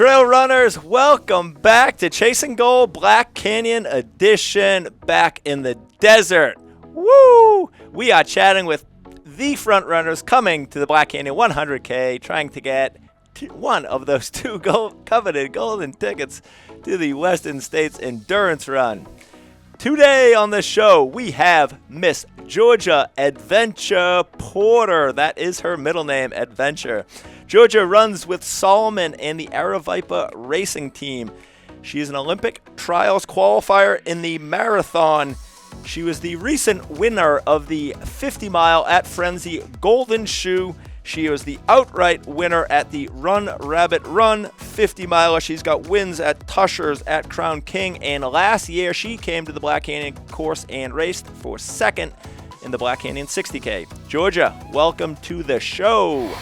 Trail runners, welcome back to Chasing Gold Black Canyon Edition, back in the desert. Woo! We are chatting with the front runners coming to the Black Canyon 100K, trying to get one of those two coveted golden tickets to the Western States Endurance Run. Today on the show, we have Miss Georgia Adventure Porter. That is her middle name, Adventure. Georgia runs with Solomon and the Aravaipa Racing Team. She is an Olympic trials qualifier in the marathon. She was the recent winner of the 50-mile at Frenzy Golden Shoe. She was the outright winner at the Run Rabbit Run 50-miler. She's got wins at Tusher's, at Crown King, and last year she came to the Black Canyon course and raced for second in the Black Canyon 60K. Georgia, welcome to the show.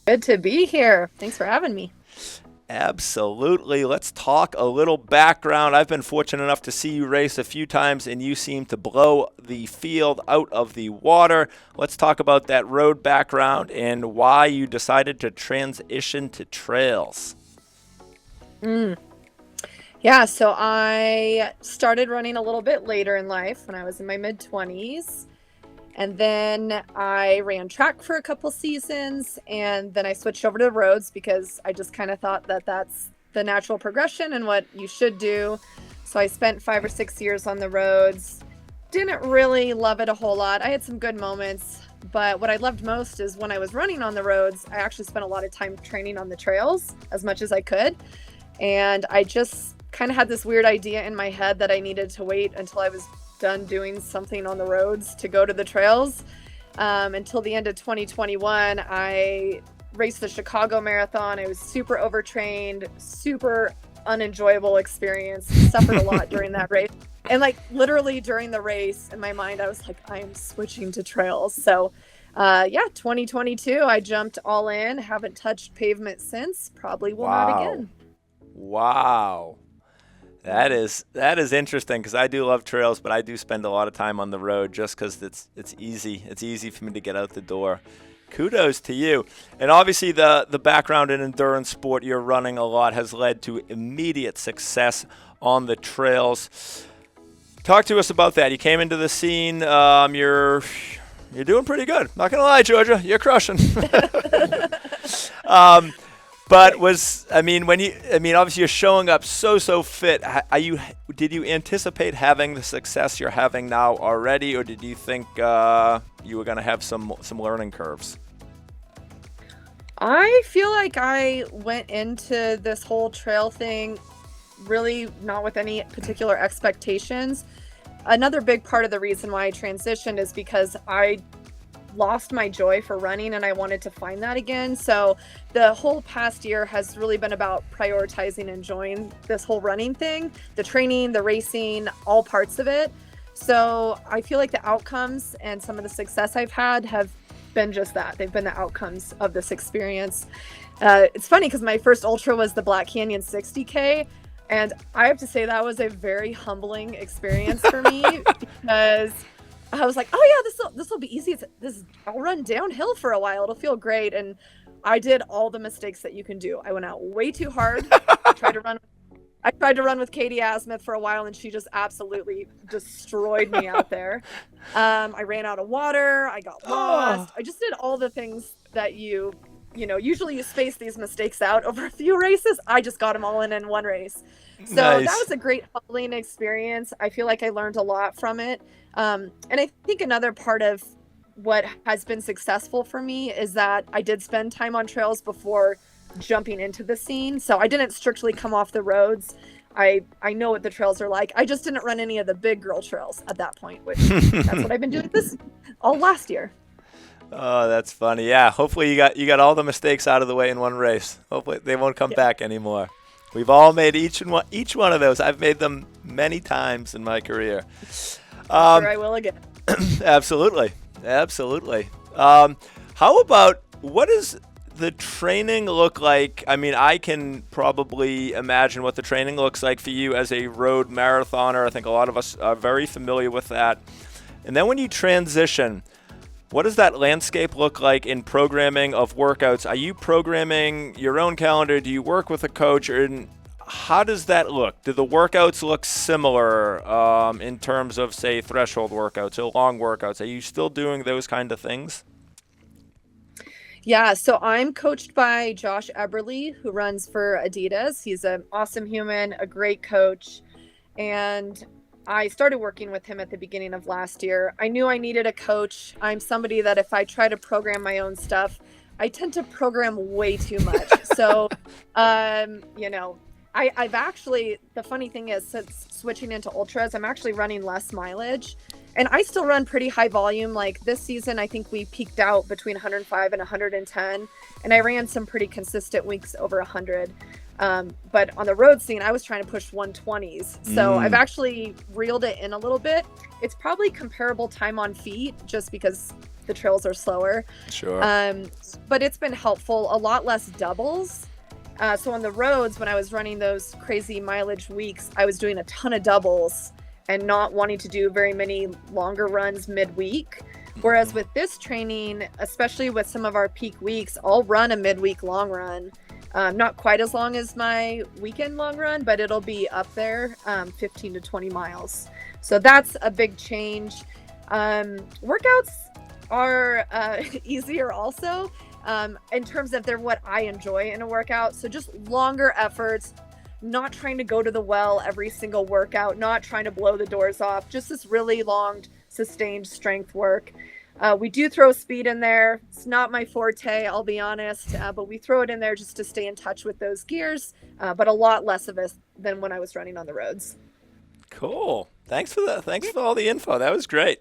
Good to be here. Thanks for having me. Absolutely. Let's talk a little background. I've been fortunate enough to see you race a few times, and you seem to blow the field out of the water. Let's talk about that road background and why you decided to transition to trails. Yeah, so I started running a little bit later in life when I was in my mid-20s. And then I ran track for a couple seasons, and then I switched over to roads because I just kind of thought that that's the natural progression and what you should do. So I spent 5 or 6 years on the roads. Didn't really love it a whole lot. I had some good moments, but what I loved most is when I was running on the roads, I actually spent a lot of time training on the trails as much as I could. And I just kind of had this weird idea in my head that I needed to wait until I was done doing something on the roads to go to the trails. Until the end of 2021, I raced the Chicago Marathon. I was super overtrained, super unenjoyable experience, suffered a lot during that race. And like literally during the race in my mind, I was like, I am switching to trails. So 2022, I jumped all in, haven't touched pavement since, probably will not again. Wow. That is interesting because I do love trails, but I do spend a lot of time on the road just because it's easy. It's easy for me to get out the door. Kudos to you. And obviously the background in endurance sport, you're running a lot, has led to immediate success on the trails. Talk to us about that. You came into the scene. You're doing pretty good. Not gonna lie, Georgia, you're crushing. But obviously you're showing up so fit. Did you anticipate having the success you're having now already, or did you think you were going to have some learning curves? I feel like I went into this whole trail thing really not with any particular expectations. Another big part of the reason why I transitioned is because I lost my joy for running and I wanted to find that again. So the whole past year has really been about prioritizing and enjoying this whole running thing, the training, the racing, all parts of it. So I feel like the outcomes and some of the success I've had have been just that. They've been the outcomes of this experience. It's funny because my first ultra was the Black Canyon 60K. And I have to say that was a very humbling experience for me because I was like, oh yeah, this will be easy. I'll run downhill for a while. It'll feel great. And I did all the mistakes that you can do. I went out way too hard. I tried to run with Katie Asmuth for a while, and she just absolutely destroyed me out there. I ran out of water. I got lost. I just did all the things that usually you space these mistakes out over a few races. I just got them all in one race. So Nice. That was a great humbling experience. I feel like I learned a lot from it. And I think another part of what has been successful for me is that I did spend time on trails before jumping into the scene. So I didn't strictly come off the roads. I know what the trails are like. I just didn't run any of the big girl trails at that point, which that's what I've been doing this all last year. Oh, that's funny. Yeah, hopefully you got all the mistakes out of the way in one race. Hopefully they won't come back anymore. We've all made each one of those. I've made them many times in my career. I'm sure I will again. Absolutely. How about, what does the training look like? I mean, I can probably imagine what the training looks like for you as a road marathoner. I think a lot of us are very familiar with that. And then when you transition, what does that landscape look like in programming of workouts? Are you programming your own calendar? Do you work with a coach? Or how does that look? Do the workouts look similar in terms of, say, threshold workouts or long workouts? Are you still doing those kind of things? Yeah, so I'm coached by Josh Eberly, who runs for Adidas. He's an awesome human, a great coach. And I started working with him at the beginning of last year. I knew I needed a coach. I'm somebody that if I try to program my own stuff, I tend to program way too much. So, I've actually, the funny thing is, since switching into ultras, I'm actually running less mileage. And I still run pretty high volume. Like this season, I think we peaked out between 105 and 110. And I ran some pretty consistent weeks over 100. But on the road scene, I was trying to push 120s. So I've actually reeled it in a little bit. It's probably comparable time on feet just because the trails are slower. Sure. But it's been helpful. A lot less doubles. So on the roads, when I was running those crazy mileage weeks, I was doing a ton of doubles and not wanting to do very many longer runs midweek. Whereas with this training, especially with some of our peak weeks, I'll run a midweek long run. Not quite as long as my weekend long run, but it'll be up there, 15 to 20 miles. So that's a big change. Workouts are easier also in terms of they're what I enjoy in a workout. So just longer efforts, not trying to go to the well every single workout, not trying to blow the doors off, just this really long, sustained strength work. We do throw speed in there. It's not my forte, I'll be honest, but we throw it in there just to stay in touch with those gears, but a lot less of it than when I was running on the roads. Cool. Thanks for that. Thanks for all the info. That was great.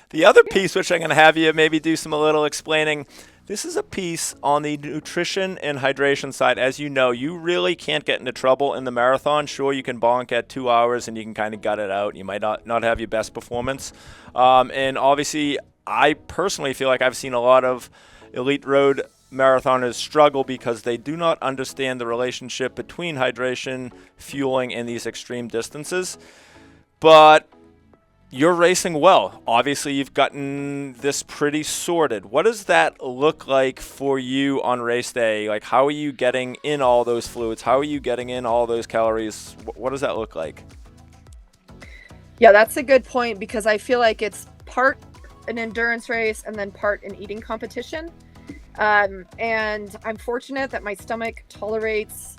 The other piece, which I'm going to have you maybe do a little explaining, this is a piece on the nutrition and hydration side. As you know, you really can't get into trouble in the marathon. Sure, you can bonk at 2 hours and you can kind of gut it out. You might not have your best performance. And obviously, I personally feel like I've seen a lot of elite road marathoners struggle because they do not understand the relationship between hydration, fueling, and these extreme distances. But you're racing well. Obviously, you've gotten this pretty sorted. What does that look like for you on race day? Like, how are you getting in all those fluids? How are you getting in all those calories? What does that look like? Yeah, that's a good point because I feel like it's part an endurance race and then part an eating competition. And I'm fortunate that my stomach tolerates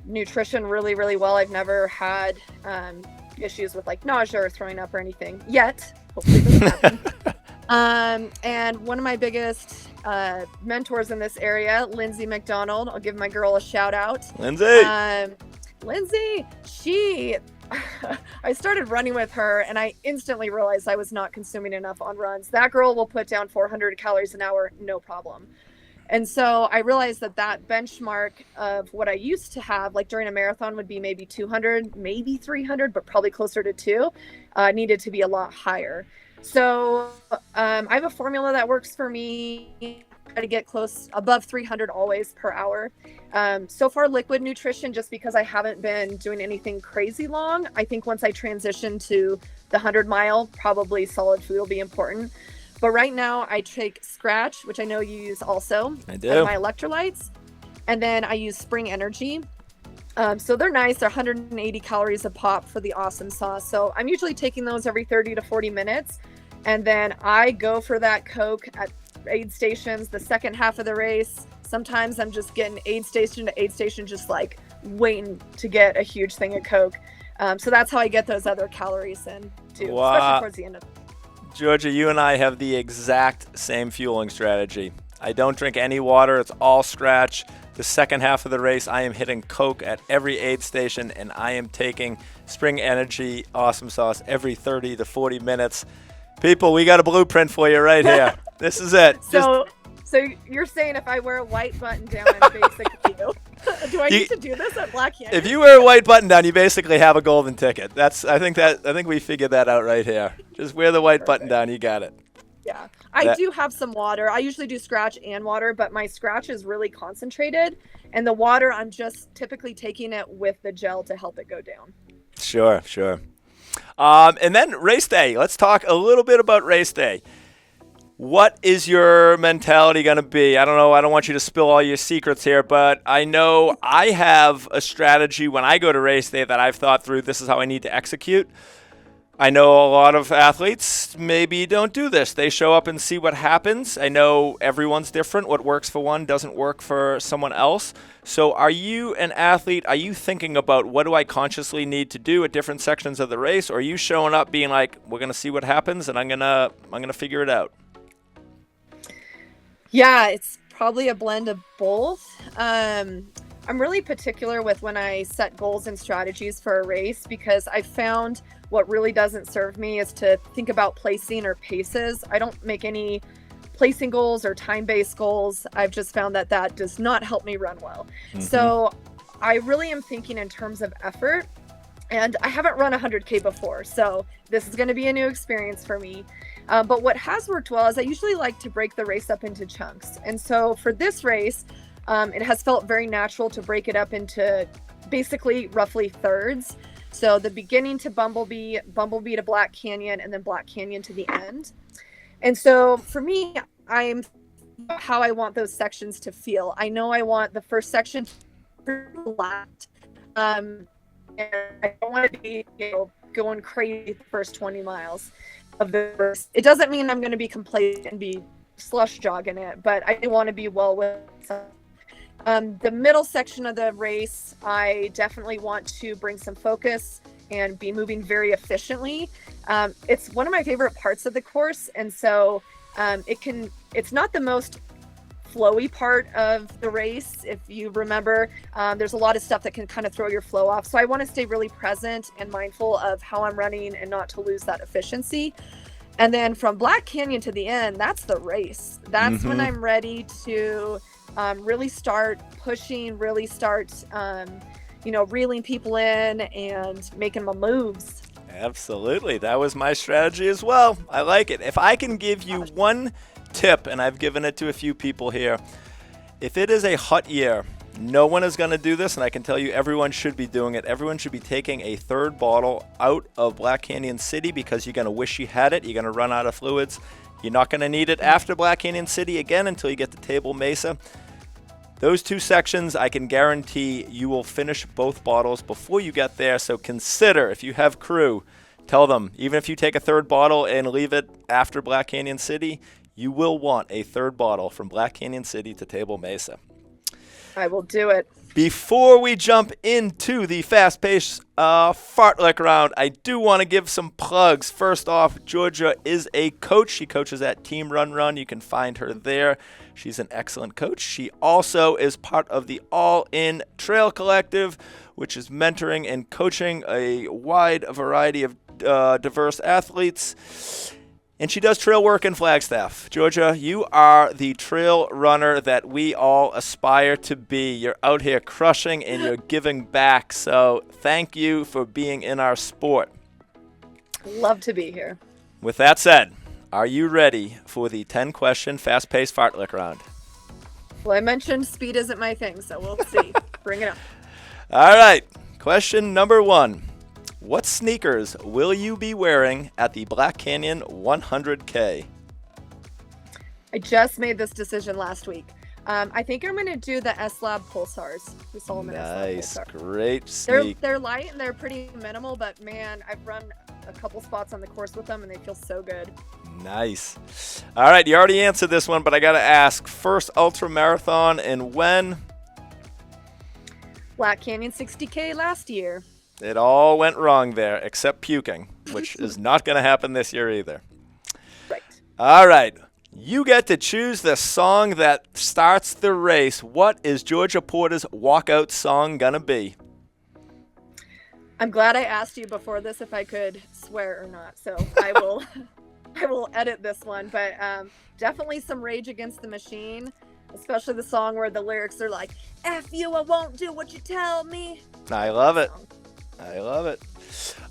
nutrition really, really well. I've never had issues with like nausea or throwing up or anything yet. Hopefully it doesn't happen. And one of my biggest mentors in this area, Lindsay McDonald, I'll give my girl a shout out. Lindsay, I started running with her and I instantly realized I was not consuming enough on runs. That girl will put down 400 calories an hour, no problem. And so I realized that benchmark of what I used to have, like during a marathon would be maybe 200, maybe 300, but probably closer to 2, needed to be a lot higher. So I have a formula that works for me. Try to get close above 300 always per hour. So far liquid nutrition, just because I haven't been doing anything crazy long. I think once I transition to the 100 mile, probably solid food will be important. But right now I take Scratch, which I know you use also. I do. And my electrolytes. And then I use Spring Energy. So they're nice. They're 180 calories a pop for the awesome sauce. So I'm usually taking those every 30 to 40 minutes. And then I go for that Coke at aid stations the second half of the race. Sometimes I'm just getting aid station to aid station, just like waiting to get a huge thing of Coke. So that's how I get those other calories in too, Wow. especially towards the end of Georgia, you and I have the exact same fueling strategy. I don't drink any water. It's all scratch. The second half of the race, I am hitting Coke at every aid station, and I am taking Spring Energy Awesome Sauce every 30 to 40 minutes. People, we got a blueprint for you right here. This is it. So you're saying if I wear a white button down, I'm basically you. Do I need to do this at Black Canyon? If you wear a white button down, you basically have a golden ticket. I think we figured that out right here. Just wear the white button down, you got it. Yeah. I do have some water. I usually do scratch and water, but my scratch is really concentrated, and the water, I'm just typically taking it with the gel to help it go down. Sure. And then race day. Let's talk a little bit about race day. What is your mentality going to be? I don't know. I don't want you to spill all your secrets here, but I know I have a strategy when I go to race day that I've thought through. This is how I need to execute. I know a lot of athletes maybe don't do this. They show up and see what happens. I know everyone's different. What works for one doesn't work for someone else. So are you an athlete? Are you thinking about what do I consciously need to do at different sections of the race? Or are you showing up being like, we're going to see what happens and I'm going to figure it out? Yeah, it's probably a blend of both. I'm really particular with when I set goals and strategies for a race, because I found what really doesn't serve me is to think about placing or paces. I don't make any placing goals or time-based goals. I've just found that does not help me run well. Mm-hmm. So I really am thinking in terms of effort, and I haven't run 100K before, so this is going to be a new experience for me. But what has worked well is I usually like to break the race up into chunks. And so for this race, it has felt very natural to break it up into basically roughly thirds. So the beginning to Bumblebee to Black Canyon, and then Black Canyon to the end. And so for me, I'm how I want those sections to feel. I know I want the first section to be flat. And I don't want to be going crazy the first 20 miles of the race. It doesn't mean I'm going to be complacent and be slush jogging it, but I do want to be well with the middle section of the race. I definitely want to bring some focus and be moving very efficiently. It's one of my favorite parts of the course, and so it's not the most flowy part of the race. If you remember, there's a lot of stuff that can kind of throw your flow off. So I want to stay really present and mindful of how I'm running and not to lose that efficiency. And then from Black Canyon to the end, that's the race. That's when I'm ready to really start pushing, really start, reeling people in and making my moves. Absolutely. That was my strategy as well. I like it. If I can give you one tip, and I've given it to a few people here, if it is a hot year, no one is going to do this, and I can tell you everyone should be doing it. Everyone should be taking a third bottle out of Black Canyon City, because you're going to wish you had it. You're going to run out of fluids. You're not going to need it after Black Canyon City again until you get to Table Mesa. Those two sections, I can guarantee you will finish both bottles before you get there. So consider, if you have crew, tell them, even if you take a third bottle and leave it after Black Canyon City, you will want a third bottle from Black Canyon City to Table Mesa. I will do it. Before we jump into the fast-paced fartlek round, I do want to give some plugs. First off, Georgia is a coach. She coaches at Team Run Run. You can find her there. She's an excellent coach. She also is part of the All In Trail Collective, which is mentoring and coaching a wide variety of diverse athletes. And she does trail work in Flagstaff. Georgia, you are the trail runner that we all aspire to be. You're out here crushing and you're giving back. So thank you for being in our sport. Love to be here. With that said, are you ready for the 10-question fast-paced fartlek round? Well, I mentioned speed isn't my thing, so we'll see. Bring it up. All right. Question number 1. What sneakers will you be wearing at the Black Canyon 100K? I just made this decision last week. I think I'm going to do the S-Lab Pulsars. We saw them in Nice, S-Lab Pulsar. great sneak. They're light and they're pretty minimal, but man, I've run a couple spots on the course with them and they feel so good. Nice. All right, you already answered this one, but I got to ask, first ultra marathon and when? Black Canyon 60K last year. It all went wrong there, except puking, which is not going to happen this year either. All right. You get to choose the song that starts the race. What is Georgia Porter's walkout song going to be? I'm glad I asked you before this if I could swear or not. So I will I will edit this one, but definitely some Rage Against the Machine, especially the song where the lyrics are like, F you, I won't do what you tell me. I love it. I love it.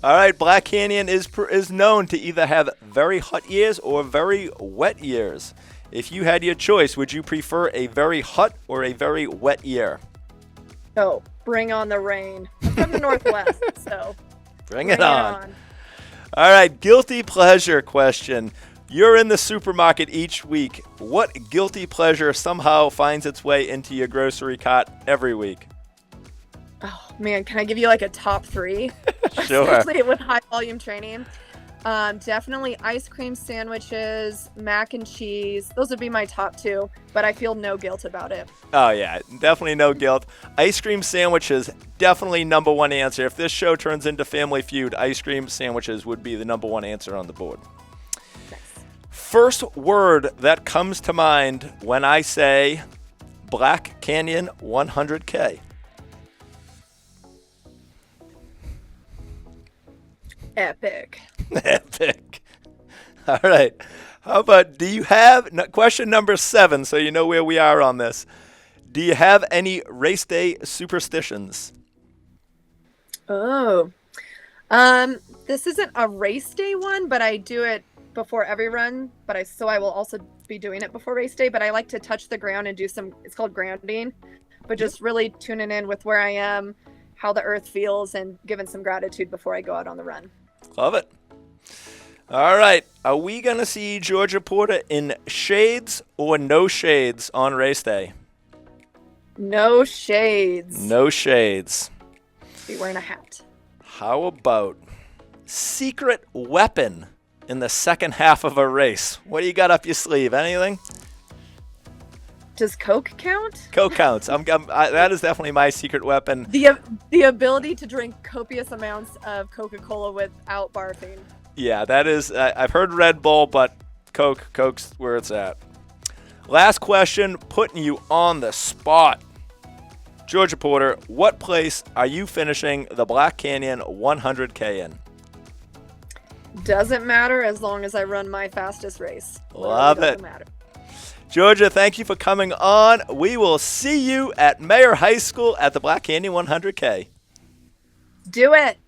All right, Black Canyon is known to either have very hot years or very wet years. If you had your choice, would you prefer a very hot or a very wet year? Oh, bring on the rain. I'm from the Northwest, so bring it on. All right, guilty pleasure question. You're in the supermarket each week. What guilty pleasure somehow finds its way into your grocery cart every week? Oh, man, can I give you like a top 3? Sure. Especially with high volume training. Definitely ice cream sandwiches, mac and cheese. Those would be my top 2, but I feel no guilt about it. Oh, yeah, definitely no guilt. Ice cream sandwiches, definitely number 1 answer. If this show turns into Family Feud, ice cream sandwiches would be the number 1 answer on the board. Nice. First word that comes to mind when I say Black Canyon 100K. Epic. Epic. All right. How about, do you have, question number 7, so you know where we are on this. Do you have any race day superstitions? Oh. This isn't a race day one, but I do it before every run, but I will also be doing it before race day, but I like to touch the ground and do it's called grounding, but just really tuning in with where I am, how the earth feels, and giving some gratitude before I go out on the run. Love it. All right. Are we going to see Georgia Porter in shades or no shades on race day? No shades. No shades. Be wearing a hat. How about secret weapon in the second half of a race? What do you got up your sleeve? Anything? Does Coke count? Coke counts. That is definitely my secret weapon. The ability to drink copious amounts of Coca-Cola without barfing. Yeah, that is. I've heard Red Bull, but Coke's where it's at. Last question, putting you on the spot. Georgia Porter, what place are you finishing the Black Canyon 100K in? Doesn't matter as long as I run my fastest race. Love it. Doesn't matter. Georgia, thank you for coming on. We will see you at Mayer High School at the Black Canyon 100K. Do it.